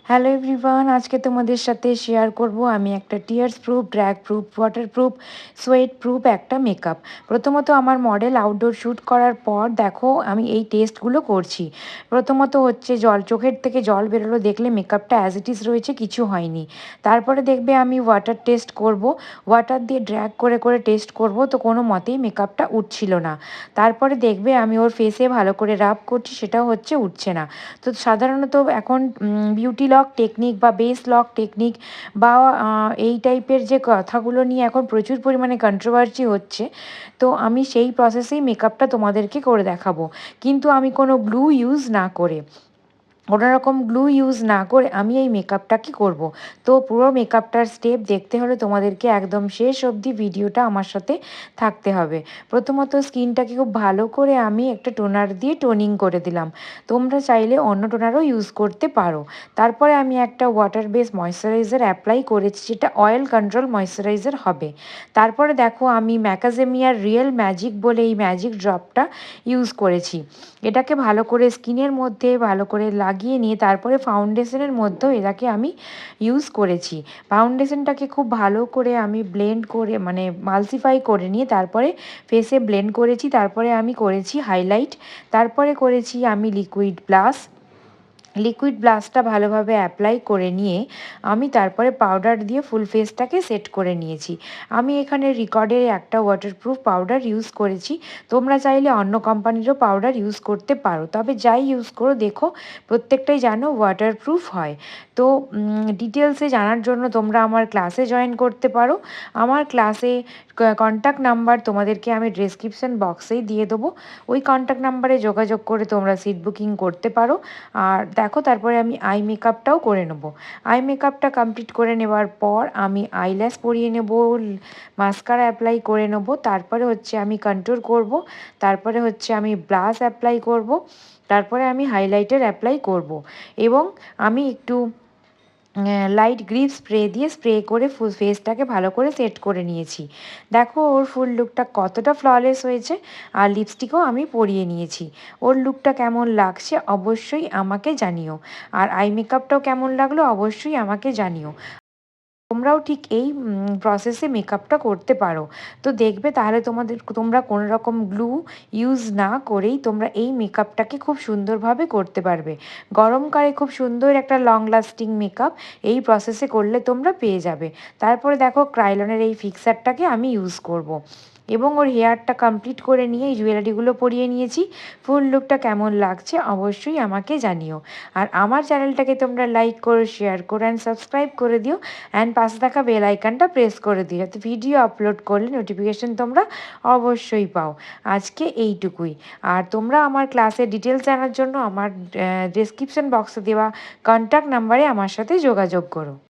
Hello everyone, আজকে তোমাদের সাথে শেয়ার করব আমি একটা tears proof, drag proof, water proof, sweat proof একটা মেকআপ। প্রথমত আমার মডেল আউটডোর শ্যুট করার পর দেখো আমি এই টেস্টগুলো করছি। প্রথমত হচ্ছে চোখের থেকে জল বেরোলো, দেখলে মেকআপটা অ্যাজ ইট ইজ রয়েছে, কিছু হয়নি। তারপরে দেখবে আমি ওয়াটার টেস্ট করব, ওয়াটার দিয়ে ড্র্যাগ করে করে টেস্ট করব, তো কোনো মতেই মেকআপটা উঠছিল না। তারপরে দেখবে আমি ওর ফেসে ভালো করে রাব করছি, সেটাও হচ্ছে উঠছে না। তো সাধারণত এখন বিউটি লক টেকনিক বা বেস লক টেকনিক বা এই টাইপের যে কথাগুলো নিয়ে এখন প্রচুর পরিমাণে কন্ট্রোভার্সি হচ্ছে, তো আমি সেই প্রসেসেই মেকআপটা তোমাদেরকে করে দেখাবো, কিন্তু আমি কোনো গ্লু ইউজ না করে, কোনোরকম গ্লু ইউজ না করে আমি এই মেকআপটাকে করব। তো পুরো মেকআপটার স্টেপ দেখতে হলে তোমাদেরকে একদম শেষ অবধি ভিডিওটা আমার সাথে থাকতে হবে। প্রথমত স্কিনটাকে খুব ভালো করে আমি একটা টোনার দিয়ে টোনিং করে দিলাম। তোমরা চাইলে অন্য টোনারও ইউজ করতে পারো। তারপরে আমি একটা ওয়াটার বেস ময়শ্চারাইজার অ্যাপ্লাই করেছি, যেটা অয়েল কন্ট্রোল ময়শ্চারাইজার হবে। তারপরে দেখো আমি ম্যাকাজেমিয়ার রিয়েল ম্যাজিক বলে এই ম্যাজিক ড্রপটা ইউজ করেছি। এটাকে ভালো করে স্কিনের মধ্যে ভালো করে লাগিয়ে নিয়ে তারপরে ফাউন্ডেশনের মধ্যেও এটাকে আমি ইউজ করেছি। ফাউন্ডেশনটাকে খুব ভালো করে আমি ব্লেন্ড করে, মানে মালসিফাই করে নিয়ে তারপরে ফেসে ব্লেন্ড করেছি। তারপরে আমি করেছি হাইলাইট, তারপরে করেছি আমি লিকুইড ব্লাশটা ভালোভাবে অ্যাপ্লাই করে নিয়ে আমি তারপরে পাউডার দিয়ে ফুল ফেসটাকে সেট করে নিয়েছি। আমি এখানে রিকর্ডের একটা ওয়াটারপ্রুফ পাউডার ইউজ করেছি। তোমরা চাইলে অন্য কোম্পানিরও পাউডার ইউজ করতে পারো, তবে যাই ইউজ করো দেখো প্রত্যেকটাই যেন ওয়াটারপ্রুফ হয়। তো ডিটেলসে জানার জন্য তোমরা আমার ক্লাসে জয়েন করতে পারো। আমার ক্লাসে কন্ট্যাক্ট নাম্বার তোমাদেরকে আমি ডেসক্রিপশন বক্সেই দিয়ে দেবো। ওই কন্ট্যাক্ট নাম্বারে যোগাযোগ করে তোমরা সিট বুকিং করতে পারো। আর দেখো তারপরে আমি আই মেকআপটাও করে নেবো। আই মেকআপটা কমপ্লিট করে নেওয়ার পর আমি আইল্যাশ পরিয়ে নেব, মাস্কারা অ্যাপ্লাই করে নেবো। তারপরে হচ্ছে আমি কন্ট্যুর করব, তারপরে হচ্ছে আমি ব্লাশ অ্যাপ্লাই করব, তারপরে আমি হাইলাইটার অ্যাপ্লাই করব এবং আমি একটু লাইট গ্রিপ স্প্রে দিয়ে স্প্রে করে ফুল ফেসটাকে ভালো করে সেট করে নিয়েছি। দেখো ওর ফুল লুকটা কতটা ফ্ললেস হয়েছে। আর লিপস্টিকও আমি পরিয়ে নিয়েছি। ওর লুকটা কেমন লাগছে অবশ্যই আমাকে জানিও, আর আই মেকআপটাও কেমন লাগলো অবশ্যই আমাকে জানিও। তোমরাও ঠিক এই প্রসেসে মেকআপটা করতে পারো। তো দেখবে তাহলে তোমরা কোনো রকম গ্লু ইউজ না করেই তোমরা এই মেকআপটাকে খুব সুন্দরভাবে করতে পারবে। গরমকালে খুব সুন্দর একটা লং লাস্টিং মেকআপ এই প্রসেসে করলে তোমরা পেয়ে যাবে। তারপরে দেখো ক্রাইলনের এই ফিক্সারটাকে আমি ইউজ করব। এবং ওর হেয়ারটা কমপ্লিট করে নিয়ে এই জুয়েলারিগুলো পরিয়ে নিয়েছি। ফুল লুকটা কেমন লাগছে অবশ্যই আমাকে জানিও। আর আমার চ্যানেলটাকে তোমরা লাইক করো, শেয়ার করো অ্যান্ড সাবস্ক্রাইব করে দিও, অ্যান্ড পাশে থাকা বেল আইকনটা প্রেস করে দিও, যাতে ভিডিও আপলোড করলে নোটিফিকেশন তোমরা অবশ্যই পাও। আজকে এইটুকুই। আর তোমরা আমার ক্লাসের ডিটেলস জানার জন্য আমার ডেসক্রিপশন বক্সে দেওয়া কন্ট্যাক্ট নাম্বারে আমার সাথে যোগাযোগ করো।